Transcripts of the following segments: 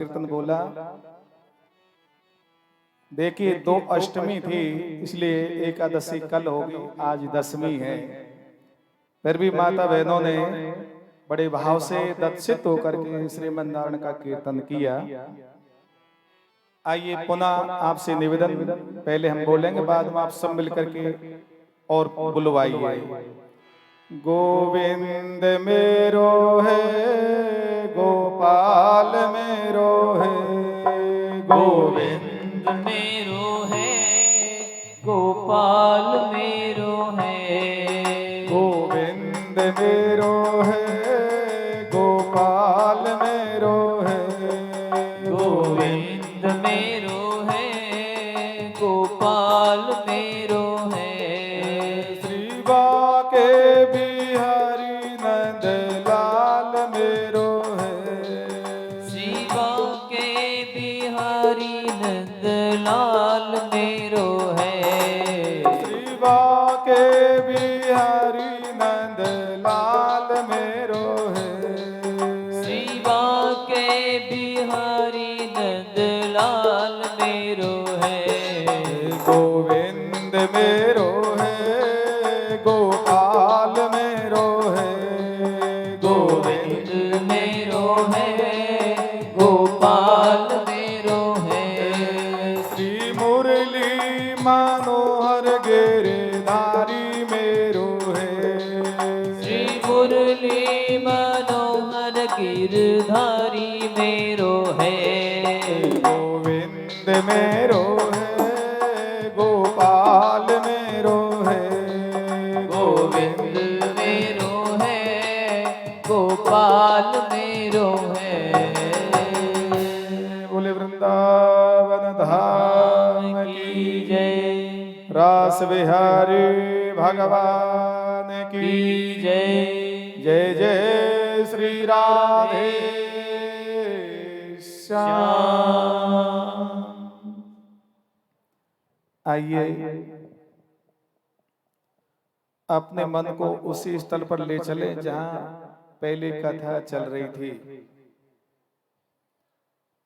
कीर्तन बोला। देखिए, दो अष्टमी थी, इसलिए एकादशी कल होगी, आज दसवीं है। फिर भी माता बहनों ने बड़े भाव से दत्सित होकर के श्रीमन्नारायण का कीर्तन किया। आइए पुनः आपसे निवेदन, पहले हम बोलेंगे, बाद में आप सब मिलकर के और बुलवाइए। गोविंद मेरो है, गोपाल मेरो है, गोविंद मेरो है, गोपाल मेरो है। गोविंद मेरो है, गोपाल मेरो है। गोविंद मेरो है, गोपाल मेरो है। श्री बाके बिहारी नंद लाल मेरो है। श्री बाके बिहारी नंद लाल मेरो है। श्री बाके बिहारी नंद लाल मेरो है। श्री बाके बिहारी नंद लाल मेरो है। गोविंद मेरो है, गोपाल मेरो है। गोविंद मेरो है, गोपाल मेरो है। श्री मुरली मनोहर गिरधारी मेरो है। श्री मुरली मनोहर गिरधारी मेरो है। गोविंद मेरो है, गोपाल मेरो है। गोविंद मेरो है, गोपाल मेरो है। बोले वृंदावन धाम की जय। रास बिहारी भगवान की जय। जय जय श्री राधे श्याम। आइए अपने मन को उसी स्थल पर ले चले जहां पहले कथा चल रही थी।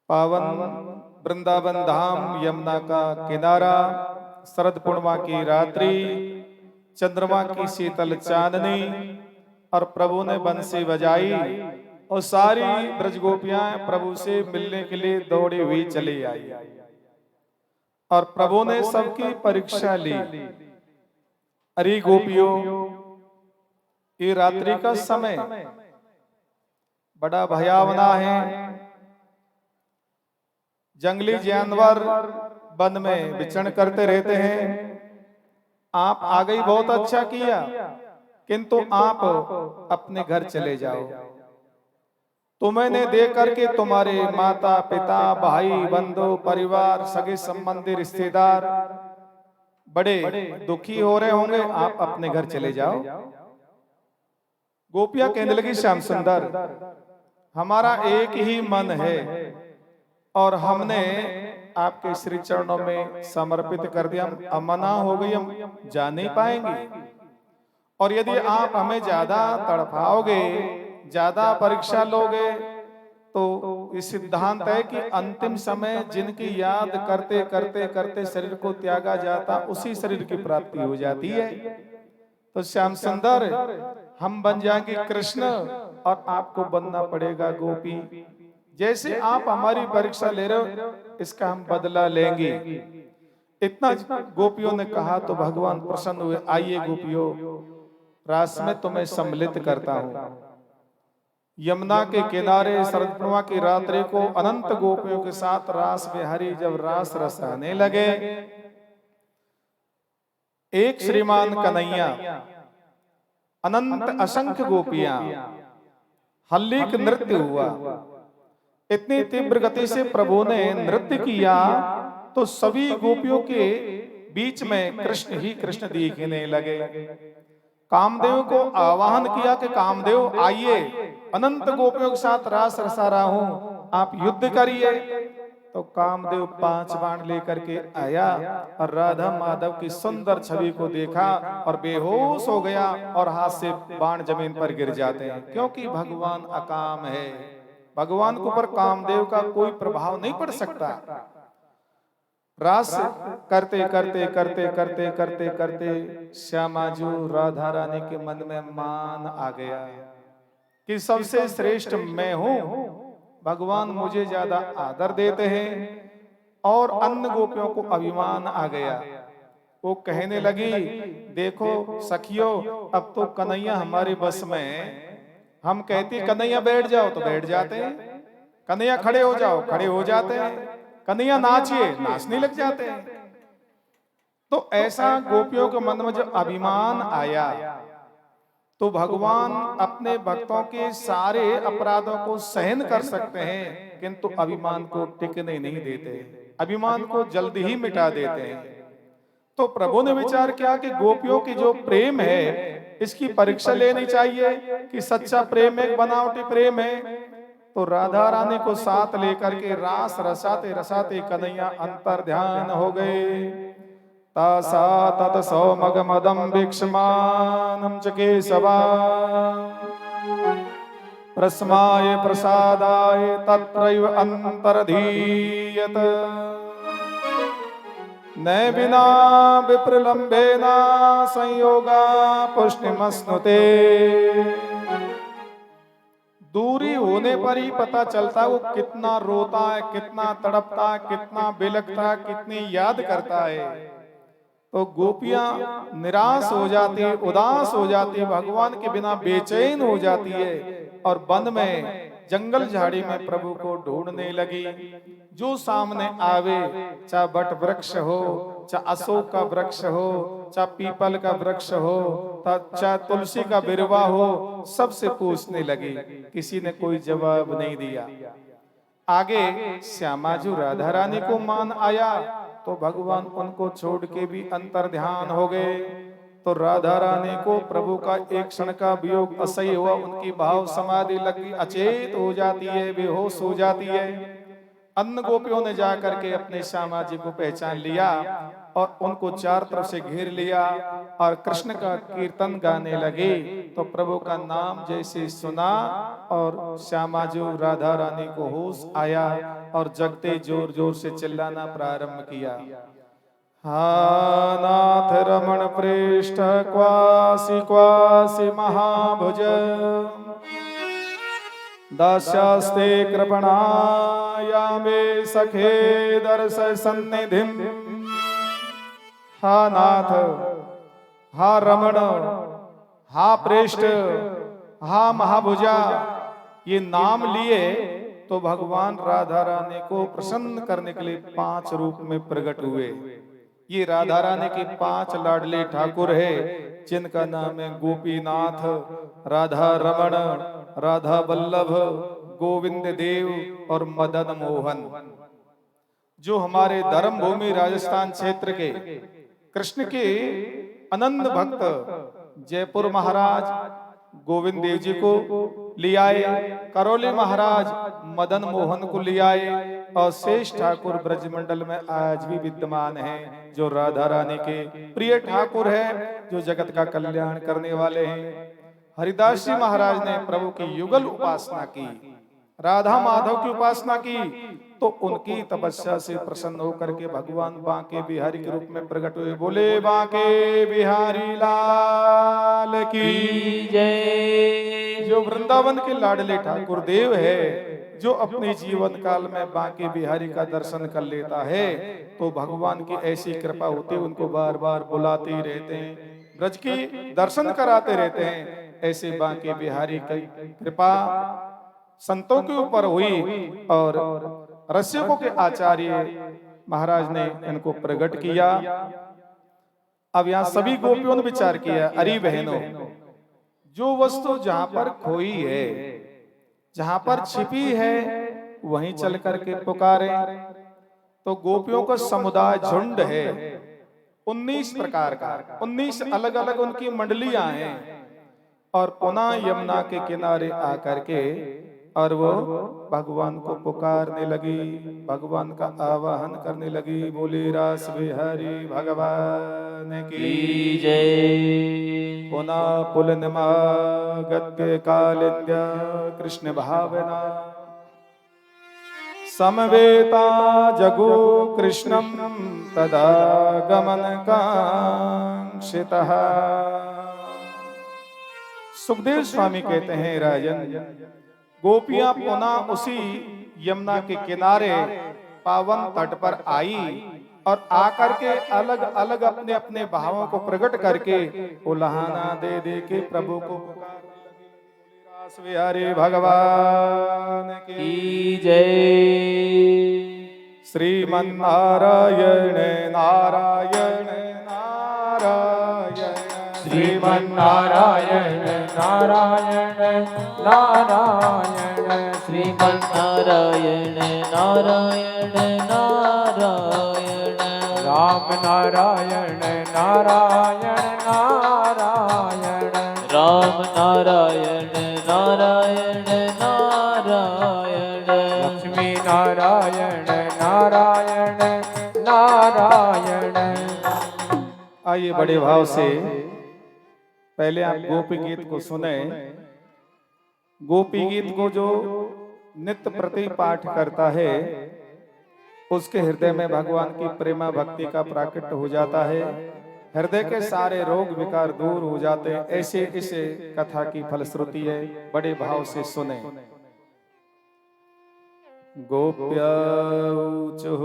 पावन वृंदावन धाम, यमुना का किनारा, शरद पूर्णिमा की रात्रि, चंद्रमा की शीतल चांदनी, और प्रभु ने बंसी बजाई और सारी ब्रजगोपियां प्रभु से मिलने के लिए दौड़ी हुई चली आई। और प्रभु ने सबकी परीक्षा ली। अरे गोपियों, ये रात्रि का समय बड़ा भयावना है। जंगली जानवर वन में विचरण करते रहते हैं। आप आ गई, बहुत अच्छा किया, किंतु आप अपने घर चले जाओ। तुम्हें देख करके तुम्हारे माता पिता, भाई बंधु, परिवार, सगे संबंधी, रिश्तेदार बड़े दुखी हो रहे होंगे। आप अपने घर चले जाओ। गोपियां कहने लगी, श्याम सुंदर, हमारा एक ही मन है और हमने आपके श्री चरणों में समर्पित कर दिया। हम अमना हो गई, हम जा नहीं पाएंगे। और यदि आप हमें ज्यादा तड़पाओगे, ज्यादा परीक्षा लोगे, तो ये सिद्धांत है कि अंतिम समय जिनकी याद करते करते करते शरीर को त्यागा जाता, उसी शरीर की प्राप्ति हो जाती है। तो श्याम सुंदर, हम बन जाएंगे कृष्ण और आपको बनना पड़ेगा गोपी। जैसे आप हमारी परीक्षा ले रहे हो, इसका हम बदला लेंगे। इतना गोपियों ने कहा तो भगवान प्रसन्न हुए। आइए गोपियों, रास में तुम्हें सम्मिलित करता हूं। यमुना के किनारे शरद पूर्णिमा की रात्रि को अनंत गोपियों के साथ रास बिहारी जब रास रसाने लगे, एक श्रीमान कन्हैया, अनंत असंख्य गोपियां, हल्लीक नृत्य हुआ। इतनी तीव्र गति से प्रभु ने नृत्य किया तो सभी गोपियों के बीच में कृष्ण ही कृष्ण दिखने लगे। कामदेव को आवाहन किया कि कामदेव आइए, अनंत गोपियों के साथ रास रसा रहा हूं, आप युद्ध करिए। तो कामदेव 5 बाण लेकर के आया और राधा माधव की सुंदर छवि को देखा और बेहोश हो गया और हाथ से बाण जमीन पर गिर जाते हैं, क्योंकि भगवान अकाम है। भगवान के ऊपर कामदेव का कोई प्रभाव नहीं पड़ सकता। रास करते करते करते करते करते करते श्यामाजू राधा रानी के मन में मान आ गया कि सबसे श्रेष्ठ मैं हूं, भगवान मुझे ज्यादा आदर देते हैं। और अन्य गोपियों को अभिमान आ गया। वो कहने लगी, देखो सखियो, अब तो कन्हैया हमारे बस में है। हम कहती कन्हैया बैठ जाओ तो बैठ जाते हैं, कन्हैया खड़े हो जाओ खड़े हो जाते हैं, कन्हैया नाचिए नाचने लग जाते हैं। तो ऐसा गोपियों के मन में जब अभिमान आया तो भगवान अपने भक्तों के सारे अपराधों को सहन कर सकते हैं, किंतु अभिमान को टिकने नहीं देते, अभिमान को जल्दी ही मिटा देते हैं। तो प्रभु ने विचार किया कि गोपियों की जो प्रेम है इसकी परीक्षा लेनी चाहिए कि सच्चा प्रेम है बनावटी प्रेम है। तो राधा रानी को साथ लेकर के रास रसाते रसाते कन्हैया अंतर ध्यान हो गए। तासा तत सौमगमदं वीक्षमानं च केशवा प्रस्माय प्रसादाय तत्रैव अंतरधीयत न विना विप्रलंबेन संयोगा पुष्टिमश्नुते। दूरी होने पर ही पता चलता है वो कितना रोता है, कितना तड़पता है, कितना बिलखता है, कितनी याद करता है। तो गोपियां निराश हो जाती है, उदास हो जाती है, भगवान के बिना बेचैन हो जाती है और वन में जंगल झाड़ी में प्रभु को ढूंढने लगी। जो सामने आवे, चाहे बट वृक्ष हो, चाहे अशोक का वृक्ष हो, चाहे पीपल का वृक्ष हो, चाहे तुलसी का बिरवा हो, सबसे पूछने लगी। किसी ने कोई जवाब नहीं दिया। आगे श्यामाजू राधा रानी को मान आया तो भगवान उनको छोड़ के भी अंतर ध्यान हो गए। तो राधा रानी को प्रभु का एक क्षण का वियोग असह्य हुआ, उनकी भाव समाधि लगी, अचेत हो जाती है, बेहोश हो जाती है। अन्य गोपियों ने जाकर के अपने श्यामा जी को पहचान लिया और उनको चार तरफ से घेर लिया और कृष्ण का कीर्तन गाने लगे। तो प्रभु का नाम जैसे सुना और श्यामा जी राधा रानी को होश आया और जगते जोर जोर से चिल्लाना प्रारंभ किया। हा नाथ रमण प्रेष्ठ क्वासी क्वासी महाभुज दास्यास्ते कृपणाया मे सखे दर्श सन्निधिम। हा नाथ, हा रमण, हा प्रेष्ठ, हा महाभुजा, ये नाम लिए तो भगवान राधा रानी को प्रसन्न करने के लिए 5 रूप में प्रकट हुए। ये राधा रानी के 5 लाडले ठाकुर है जिनका नाम है गोपीनाथ, राधा रमण, राधा वल्लभ, गोविंद देव और मदन मोहन। जो हमारे धर्म भूमि राजस्थान क्षेत्र के कृष्ण के अनंत भक्त जयपुर महाराज गोविंद देव जी को ले आए, करौली महाराज मदन मोहन को ले आए और शेष ठाकुर ब्रजमंडल में आज भी विद्यमान हैं, जो राधा रानी के प्रिय ठाकुर हैं, जो जगत का कल्याण करने वाले हैं। हरिदास जी महाराज ने प्रभु की युगल उपासना की, राधा माधव की उपासना की, तो उनकी तपस्या से प्रसन्न होकर के भगवान बांके बिहारी के रूप में प्रकट हुए। बोले बांके बिहारी लाल की जय। जो वृंदावन के लाडले ठाकुर देव है, जो अपने जीवन काल में बांके बिहारी का दर्शन कर लेता है तो भगवान की ऐसी कृपा होती है, उनको बार बार बुलाते ही रहते हैं, ब्रज की दर्शन कराते रहते हैं। ऐसे बांके बिहारी की कृपा संतों के ऊपर हुई और रसिकों के आचार्य महाराज ने इनको प्रकट किया। अब यहाँ सभी गोपियों ने विचार किया, अरे बहनों, जो वस्तु जहां पर खोई है, जहां पर छिपी है, वहीं चल करके पुकारे। तो गोपियों का समुदाय झुंड है 19 प्रकार का, 19 अलग अलग उनकी मंडलियां हैं और पुनः यमुना के किनारे आकर के और वो भगवान को पुकारने लगी, भगवान का आवाहन करने लगी। बोले रास बिहारी भगवान की जय। पुनः पुलनिमागत्य कालिंद्य कृष्ण भावना समवेता जगो कृष्णम तदा गमन कांक्षितः। सुखदेव स्वामी कहते हैं, राजन, गोपियां पुनः उसी यमुना के किनारे पावन तट पर आई और आकर के अलग अलग अपने अपने भावों को प्रकट करके उल्हाना दे दे के प्रभु को पुकारने लगी। रास बिहारी भगवान की जय। श्रीमन्नारायण नारायण नारायण, श्रीमन्नारायण नारायण नारायण, श्रीमन्नारायण नारायण नारायण, राम नारायण नारायण नारायण, राम नारायण नारायण नारायण, लक्ष्मी नारायण नारायण नारायण। आइए बड़े भाव से पहले आप गोपी गीत को सुने। गोपी गीत को जो नित्य प्रति पाठ करता है उसके हृदय में भगवान की प्रेमा भक्ति का प्राकट्य हो जाता है, हृदय के सारे रोग विकार दूर हो जाते हैं। ऐसे इसे कथा की फलश्रुति है, बड़े भाव से सुने। गोप्याऊचुः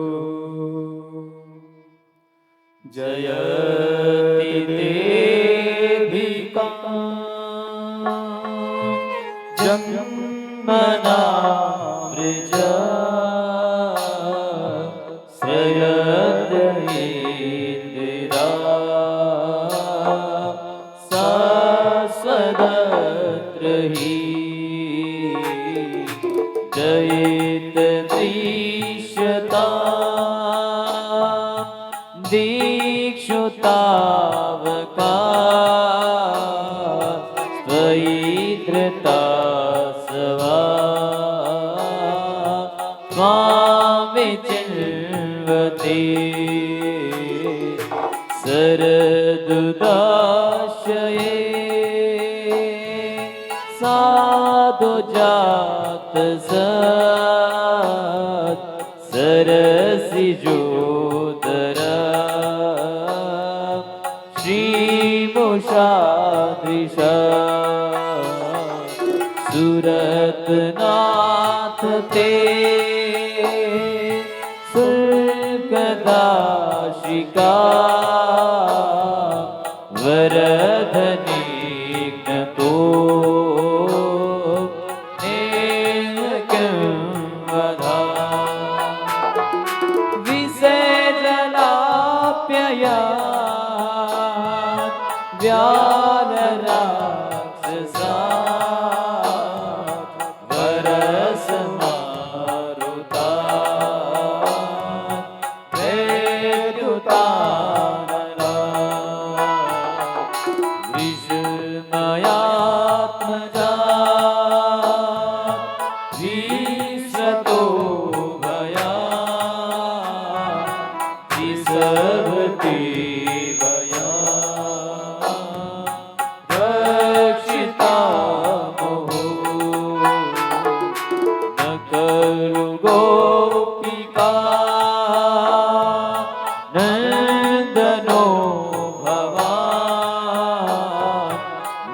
जयति देविका जन्मना वृज श्रयत इंदिरा शाश्वतत्र हि जयित दृश्यता दीक्षुतावका त्वयिधृता स्वा स्वामिचिन्वते शरदुदाशये साधु जात सत् सरसिजोदरा श्रीमुषादृशा सुरतनाथ ते सुर्गदाशिका वरधनिघ्नतो नेयकं वधा विसर्जनाप्यया व्यालराक्षसा वरसमारुता वेदुतानला विष्णयात्मजा विश्रतो भया विसभते भया रक्षिता मोहो न खलु गोपिका नन्दनो भवान्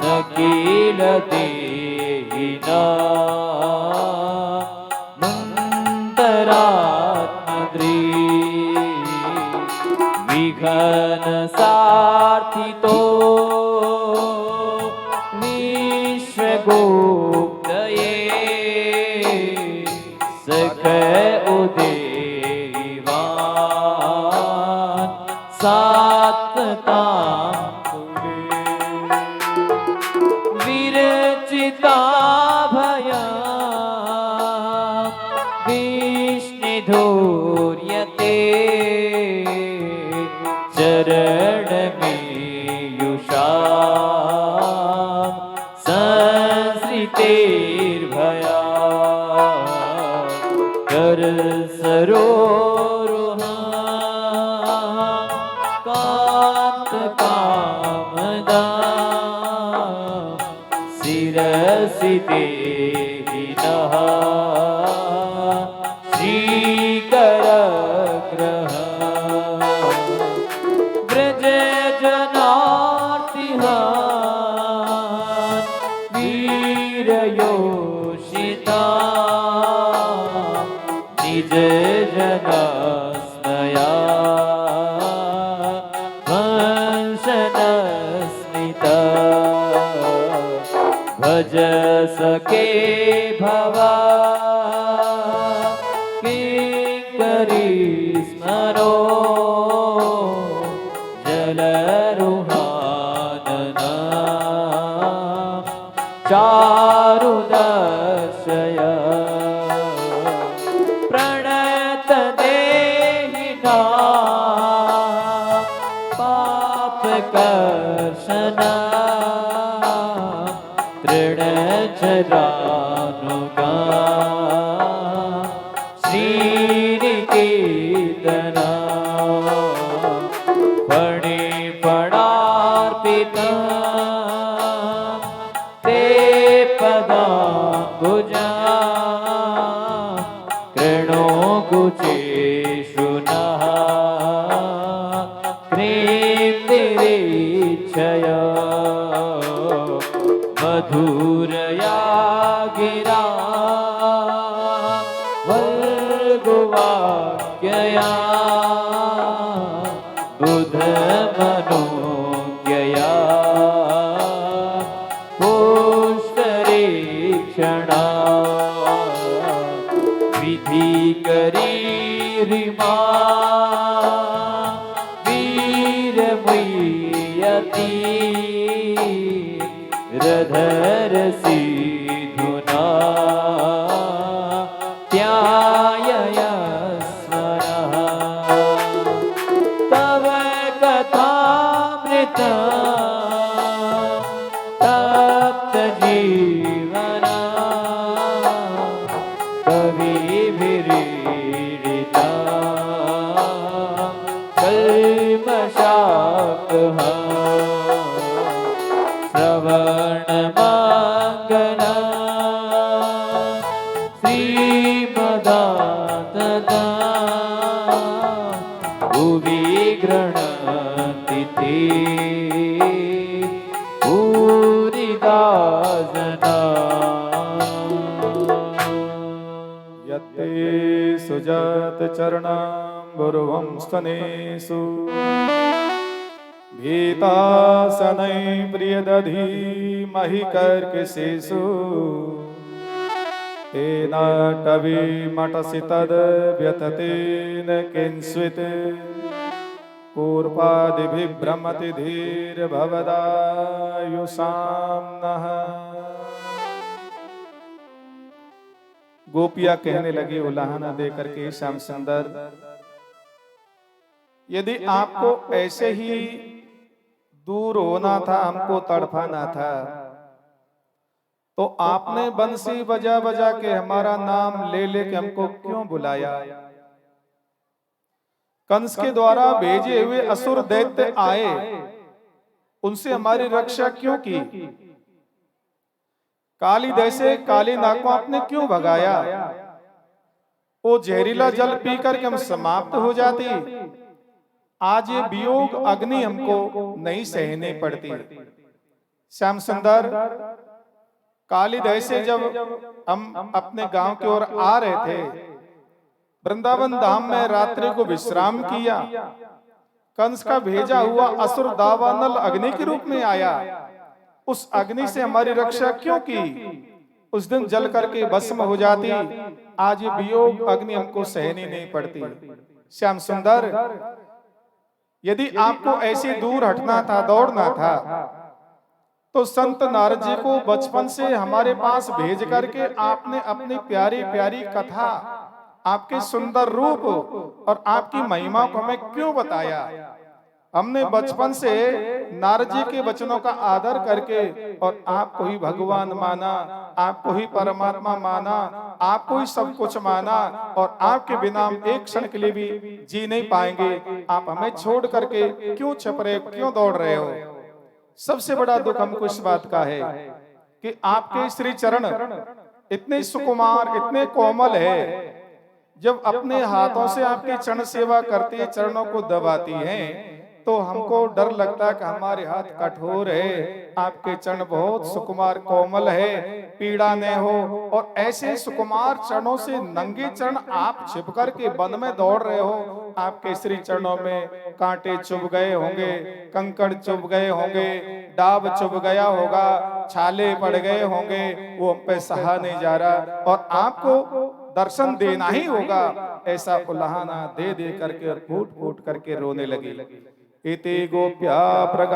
न किल देहिना मन्तरात्मद्री विघ्न सार्थितो विश्वगोप्तये सख उदेवान् सात्वतां विरचिता भया विष्णुधूर्यते चरणमीयुषा संसृतेर्भया कर सरोरुहा कांत कामदा शिरसि देहि नः श्री निज जना स्मया वंशन स्मिता भज सके भवा किंकरी स्मरो जलरुहानना चारुदर्शय प्रणत देहिना पापकर्षणा तृणचरानुगा श्रीनिकेतना फणिफणार्पिता ते पदाम्बुजा कृणोकुचेषु नः क्रीम्निरीक्षय मधुरया गिरा वल्गुवाक्यया बुधमनोज्ञया पुष्करीक्षणा विधिकरी रिमा वीरमुयति रधरसी धुना त्यायस्वरः तव कथामृत तप्त जीवना कविभिरीडिता कल्मषापः श्रवणमङ्गला श्रीमदातदा भुवि गृह्णन्ति ते भूरिदा जना यत्ते सुजात चरणाम्बुरुहं स्तनेषु भीतासनै प्रियदधी महि कर्कशेषु तेनाटवीमटसि तद्व्यततेन किंस्वित् कूर्पादिभिभ्रमति धीर्भवदायुषां नः। गोपियां कहने लगी उलाहना दे करके श्याम सुंदर, यदि आपको ऐसे ही दूर होना था, हमको तड़पाना था, तो आपने बंसी बजा बजा के हमारा नाम ले लेके हमको क्यों बुलाया? कंस के द्वारा भेजे हुए असुर दैत्य आए, उनसे हमारी रक्षा क्यों की? काली जैसे काली नाग को आपने क्यों भगाया? वो जहरीला जल पी करके हम समाप्त हो जाती। आज ये वियोग अग्नि हमको नहीं सहने पड़ती। श्याम सुंदर, कालीदय से जब हम अपने गांव की ओर आ रहे थे, वृंदावन धाम में रात्रि को विश्राम किया, कंस का भेजा हुआ असुर दावानल अग्नि के रूप में आया। उस अग्नि से हमारी रक्षा क्यों की? उस दिन जल करके भस्म हो जाती। आज ये वियोग अग्नि हमको सहनी नहीं पड़ती। श्याम सुंदर, यदि आपको ऐसे दूर हटना था, दौड़ना था, तो संत नारद जी को बचपन से हमारे पास भेज करके आपने अपनी प्यारी प्यारी कथा, आपके सुंदर रूप और आपकी महिमा को हमें क्यों बताया? हमने बचपन से नारद जी के वचनों का आदर करके और आपको ही भगवान माना, आपको ही परमात्मा माना, आपको ही सब कुछ माना, और आपके बिना हम एक क्षण के लिए भी जी नहीं पाएंगे। आप हमें छोड़ करके क्यों छप रहे, क्यों दौड़ रहे हो? सबसे बड़ा दुख हमको इस बात का है कि आपके श्री चरण इतने सुकुमार, इतने कोमल है, जब अपने हाथों से आपकी चरण सेवा करती है, चरणों को दबाती हैं, तो हमको डर लगता है कि हमारे हाथ कठोर है, आपके चरण बहुत सुकुमार कोमल है, पीड़ा न हो। और ऐसे सुकुमार चरणों से नंगे चरण आप छिप कर के वन में दौड़ रहे हो, आपके श्री चरणों में कांटे चुभ गए होंगे, कंकड़ चुभ गए होंगे, डाब चुभ गया होगा, छाले पड़ गए होंगे, वो हम पे सहा नहीं जा रहा और आपको दर्शन देना ही होगा। ऐसा उल्हाना दे दे करके और फूट फूट करके रोने लगी। इति गोप्या प्रगायन्त्य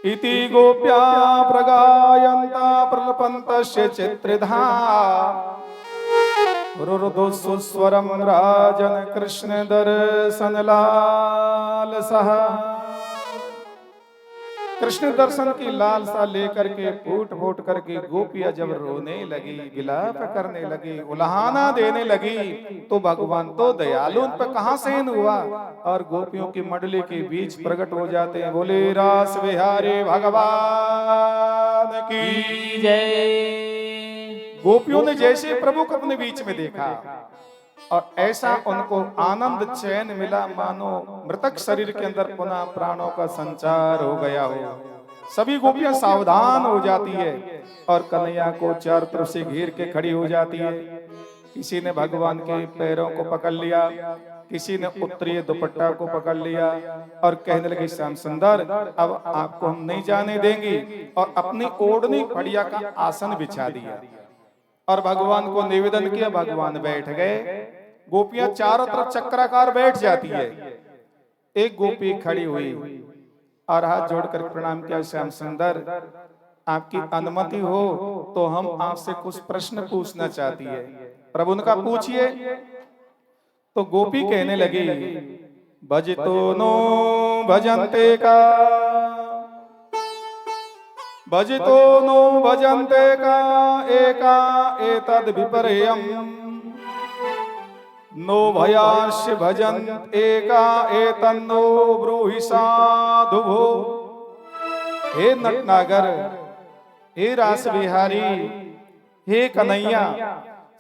इति गोप्या प्रगायन्ता प्रलपन्तस्य चित्रिधा रुरुदुःस्वरं राजन कृष्ण दर्शन लालसः। कृष्ण दर्शन की लालसा लेकर के फूट फूट करके गोपियां जब रोने लगी, विलाप करने लगी, उल्हाना देने लगी, तो भगवान तो दयालु उन पर कहां सहन हुआ और गोपियों की मंडली के बीच प्रकट हो जाते हैं। बोले रास बिहारी भगवान की जय। गोपियों ने जैसे प्रभु को अपने बीच में देखा और ऐसा उनको आनंद चैन मिला, मानो मृतक शरीर के अंदर पुनः प्राणों का संचार हो गया हो। सभी गोपियां सावधान हो जाती है और कन्हैया को चारों तरफ से घेर के खड़ी हो जाती है। किसी ने भगवान के पैरों को पकड़ लिया, किसी ने उत्तरीय दुपट्टा को पकड़ लिया और कहने लगे श्याम सुंदर अब आपको हम नहीं जाने देंगे, और अपनी ओढ़नी फड़िया का आसन बिछा दिया और भगवान को निवेदन किया। भगवान बैठ गए, गोपियां चारों तरफ चक्राकार बैठ जाती है। एक गोपी खड़ी हुई और हाथ जोड़कर प्रणाम किया, श्याम सुंदर आपकी अनुमति हो तो हम आपसे कुछ प्रश्न पूछना चाहती है। प्रभु उनका पूछिए। तो गोपी कहने लगी, भजतो नो भजन्ते का, भजतो नो भजन्ते का एका एतद् विपर्ययम् नो भयास्य भजन एका एतन्नो ब्रूहि साधु भो। हे नटनागर, हे रास बिहारी, हे कन्हैया,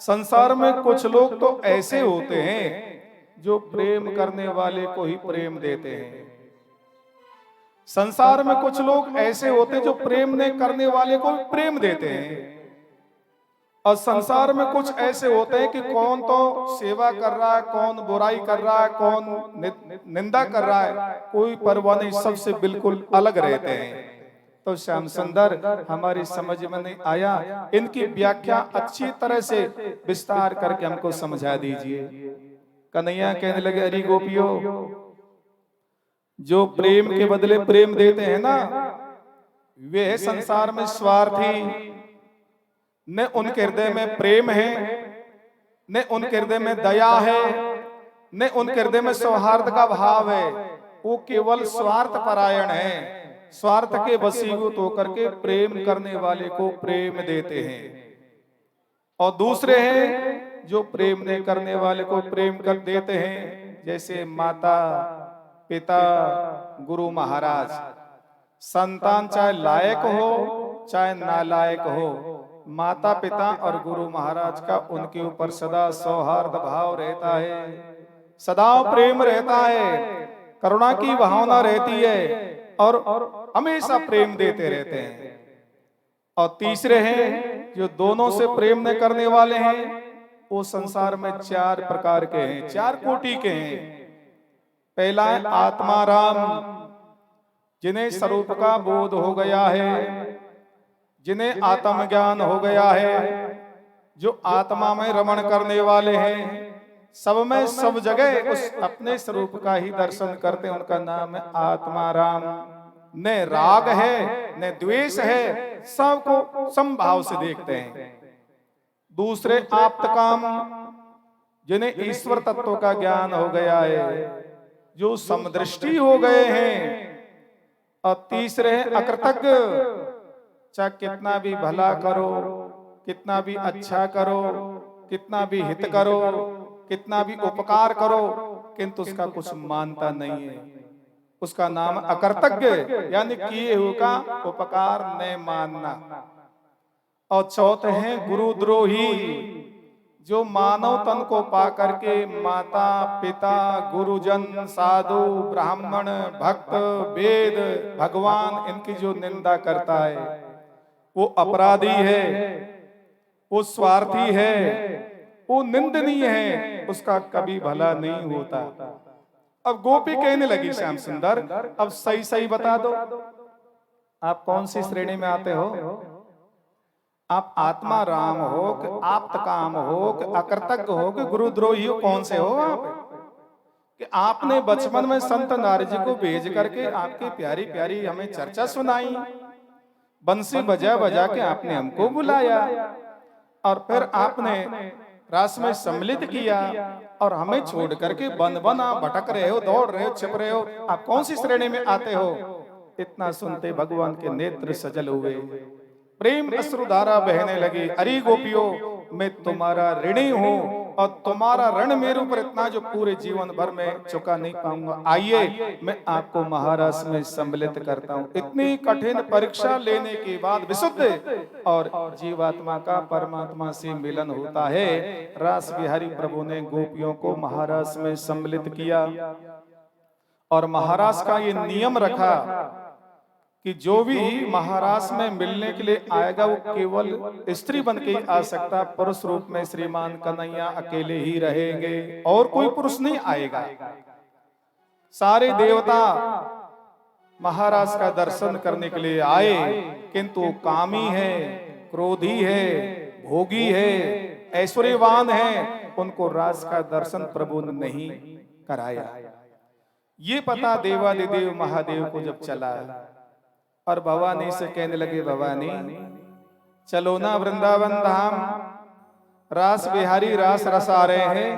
संसार में कुछ लोग तो ऐसे होते हैं जो प्रेम करने वाले को ही प्रेम देते हैं। संसार में कुछ लोग ऐसे होते हैं जो प्रेम नहीं करने वाले को भी प्रेम देते हैं, और संसार में कुछ ऐसे होते हैं कि कौन तो सेवा कर रहा है, कौन बुराई कर रहा है, कौन निंदा कर रहा है, कोई परवाह नहीं, सबसे बिल्कुल अलग रहते हैं। तो श्याम सुंदर हमारी समझ में नहीं आया, इनकी व्याख्या अच्छी तरह से विस्तार करके हमको समझा दीजिए। कन्हैया कहने लगे, अरे गोपियों, जो प्रेम के बदले प्रेम देते हैं ना, वे संसार में स्वार्थी, न उनके हृदय में प्रेम है, न उनके हृदय में दया है, न उनके हृदय में सौहार्द का भाव है। वो केवल स्वार्थ परायण है, स्वार्थ के वशीभूत होकर के प्रेम करने वाले को प्रेम देते हैं। और दूसरे हैं जो प्रेम नहीं करने वाले को प्रेम कर देते हैं, जैसे माता पिता गुरु महाराज। संतान चाहे लायक हो चाहे नालायक हो, माता पिता और गुरु महाराज का उनके ऊपर सदा सौहार्द भाव रहता है, सदा प्रेम रहता है, करुणा की भावना रहती है और हमेशा प्रेम देते रहते हैं। और तीसरे हैं जो दोनों से प्रेम न करने वाले हैं, वो संसार में चार प्रकार के हैं, चार कोटि के हैं। पहला है आत्माराम, जिन्हें स्वरूप का बोध हो गया है, जिन्हें आत्मज्ञान हो गया है, जो आत्मा में रमण करने वाले हैं, सब में सब जगह उस अपने स्वरूप का ही दर्शन करते हैं, उनका नाम है आत्माराम। न राग है न द्वेष है, सबको समभाव से देखते हैं। दूसरे आप्तकाम, जिन्हें ईश्वर तत्व का ज्ञान हो गया है, जो समदृष्टि हो गए हैं। और तीसरे हैं अकृतज्ञ, चाहे कितना भी भला करो, कितना भी अच्छा करो, कितना भी हित करो, कितना भी उपकार करो, किंतु उसका कुछ मानता नहीं है, उसका नाम अकृतज्ञ, यानी किए हुए का उपकार न मानना। और चौथे हैं गुरुद्रोही, जो मानव तन को पा करके माता पिता गुरुजन साधु ब्राह्मण भक्त वेद भगवान इनकी जो निंदा करता है वो अपराधी है, वो स्वार्थी है, वो निंदनीय है, उसका कभी भला नहीं होता। अब गोपी कहने लगी श्याम सुंदर अब सही सही बता दो, आप कौन सी श्रेणी में आते हो? आप आत्मा राम हो कि आप्त काम हो कि अकृतज्ञ हो कि गुरुद्रोही हो, कौन से हो आप? कि आपने बचपन में संत नारद जी को भेज करके आपकी प्यारी प्यारी हमें चर्चा सुनाई, बंसी बजा बजा के आपने हमको बुलाया और फिर आपने रास में सम्मिलित किया और हमें छोड़ करके बन बन आप भटक रहे हो, दौड़ रहे हो, छिप रहे हो, आप कौन सी श्रेणी में आते हो? इतना सुनते भगवान के नेत्र सजल हुए, प्रेम अश्रुधारा बहने लगी। अरे गोपियों, मैं तुम्हारा ऋणी हूँ और तुम्हारा ऋण मेरे ऊपर इतना जो पूरे जीवन भर में चुका नहीं पाऊंगा। आइए मैं आपको महारस में सम्मिलित करता हूँ। इतनी कठिन परीक्षा लेने के बाद विशुद्ध और जीवात्मा का परमात्मा से मिलन होता है। रास बिहारी प्रभु ने गोपियों को महारस में सम्मिलित किया और महाराज का ये नियम रखा कि जो भी महाराज में मिलने के लिए आएगा वो केवल स्त्री बन के ही आ सकता, पुरुष रूप में श्रीमान कन्हैया अकेले ही रहेंगे और कोई पुरुष नहीं आएगा। सारे देवता महाराज का दर्शन करने के लिए आए, किंतु कामी है, क्रोधी है, भोगी है, ऐश्वर्यवान है, उनको राज का दर्शन प्रभु ने नहीं कराया। ये पता देवादिदेव महादेव को जब चला और भवानी से कहने लगे, भवानी चलो ना वृंदावन धाम, रास बिहारी रास रसा रहे हैं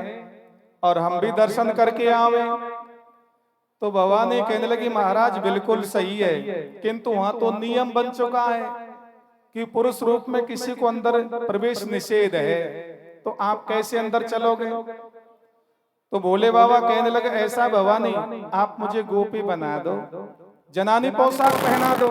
और हम भी दर्शन करके आवे। तो भवानी कहने लगी, महाराज बिल्कुल सही है, किंतु वहां तो नियम बन चुका है कि पुरुष रूप में किसी को अंदर प्रवेश निषेध है, तो आप कैसे अंदर चलोगे? तो भोले बाबा कहने लगे, ऐसा भवानी आप मुझे गोपी बना दो, जनानी पोशाक पहना दो,